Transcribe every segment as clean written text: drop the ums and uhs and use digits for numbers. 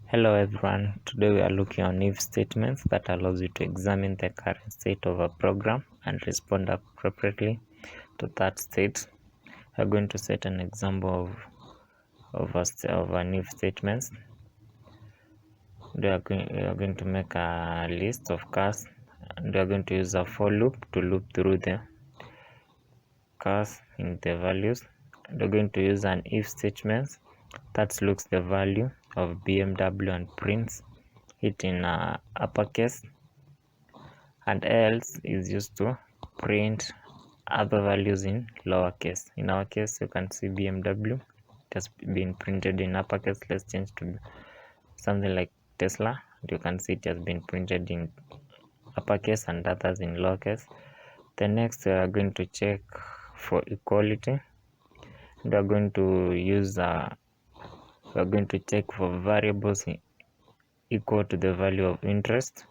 Hello everyone, today we are looking on if statements that allows you to examine the current state of a program and respond appropriately to that state. We are going to set an example of an if statements. We are going to make a list of cars and we are going to use a for loop to loop through the cars in the values. We are going to use an if statements that looks the value of BMW and prints it in uppercase, and else is used to print other values in lowercase. In our case, you can see BMW it has been printed in uppercase. Let's change to something like Tesla. You can see it has been printed in uppercase and others in lowercase. The next we are going to check for equality. We are going to use we are going to check for variables equal to the value of interest,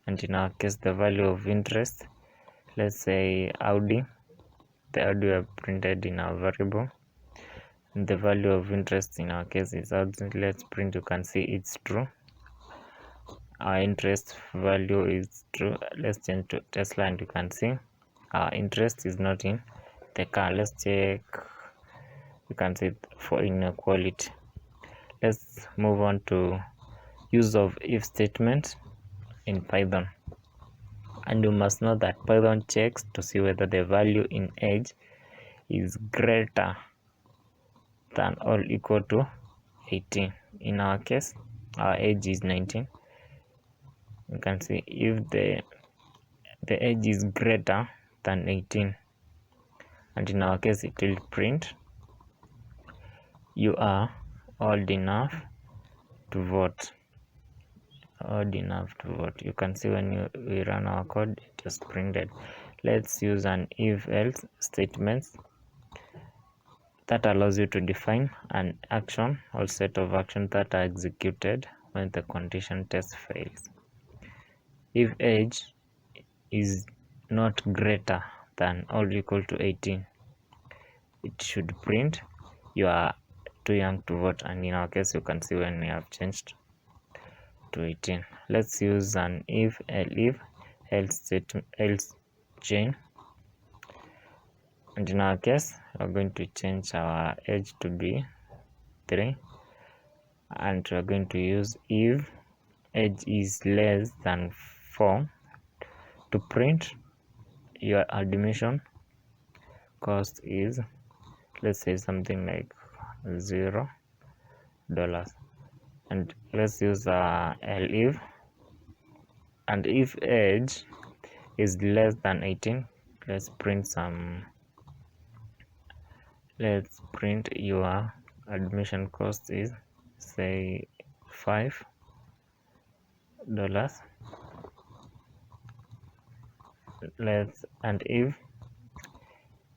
and in our case the value of interest, let's say Audi. The Audi are printed in our variable, and the value of interest in our case is Audi. Let's print. You can see it's true. Our interest value is true. Let's change to Tesla and you can see our interest is not in the car. Let's check. You can see for inequality. Let's move on to use of if statement in Python. And you must know that Python checks to see whether the value in age is greater than or equal to 18. In our case, our age is 19. You can see if the age is greater than 18, and in our case it will print you are old enough to vote. Old enough to vote. You can see when we run our code, it is printed. Let's use an if else statement that allows you to define an action or set of actions that are executed when the condition test fails. If age is not greater than or equal to 18, it should print you are too young to vote, and in our case you can see when we have changed to 18. Let's use an if else statement else chain, and in our case we are going to change our age to be 3, and we are going to use if age is less than 4 to print your admission cost is, let's say, something like $0, and let's use elif, and if age is less than 18, let's print your admission cost is, say, $5. And if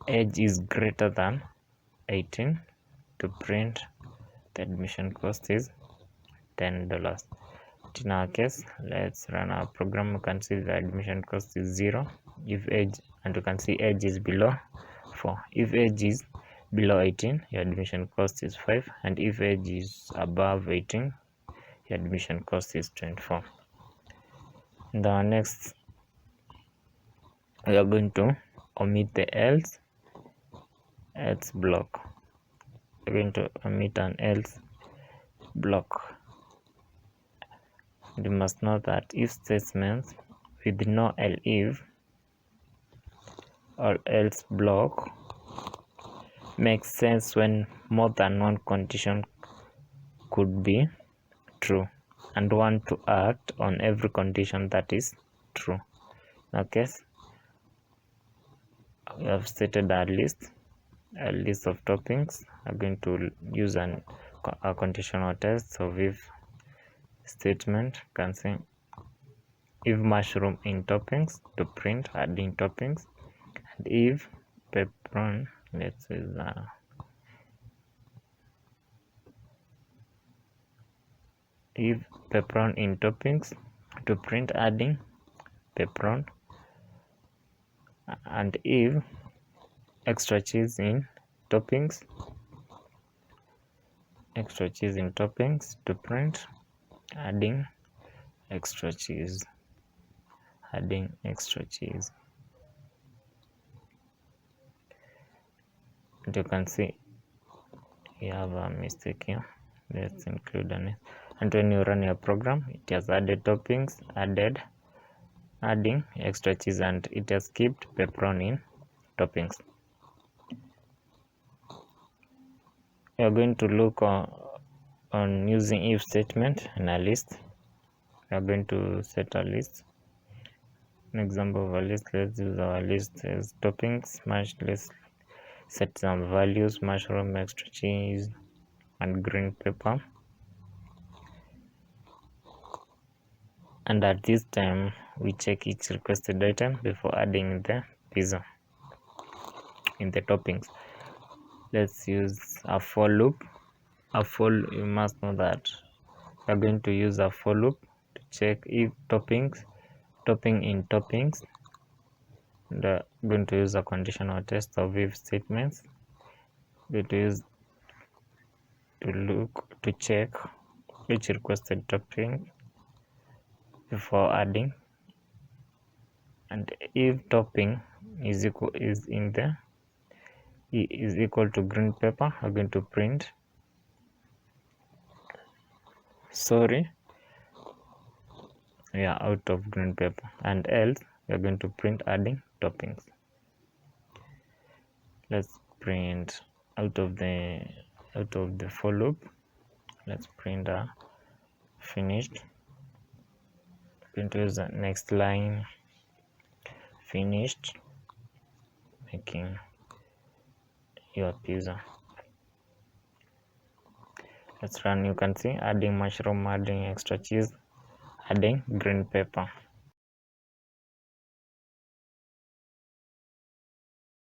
age is greater than 18, to print the admission cost is $10. In our case, let's run our program. You can see the admission cost is 0 if age, and you can see age is below 4. If age is below 18, your admission cost is 5, and if age is above 18, your admission cost is 24. In the next, we are going to omit the else block. We're going to omit an else block. You must know that if statements with no elif or else block makes sense when more than one condition could be true and want to act on every condition that is true. Okay, we have stated a list of toppings. I'm going to use a conditional test of if statement. You can see if mushroom in toppings to print adding toppings, and if pepperoni, let's say if pepperoni in toppings to print adding pepperoni, and if extra cheese in toppings to print adding extra cheese, adding extra cheese. And you can see you have a mistake here. Let's include on it. And when you run your program, it has added toppings, adding extra cheese, and it has skipped pepperoni in toppings. You are going to look on using if statement and a list. We are going to set a list. An example of a list, let's use our list as toppings, mashed. Let's set some values: mushroom, extra cheese, and green pepper. And at this time, we check each requested item before adding the pizza in the toppings. Let's use a for loop. You must know that we are going to use a for loop to check if topping in toppings. And going to use a conditional test of if statements. Going to use to check each requested topping before adding, and if topping is equal to green pepper, I'm going to print out of green pepper, and else we are going to print adding toppings. Let's print out of the for loop. Let's print finished. Going to use the next line, finished making your pizza. Let's run. You can see adding mushroom, adding extra cheese, adding green pepper.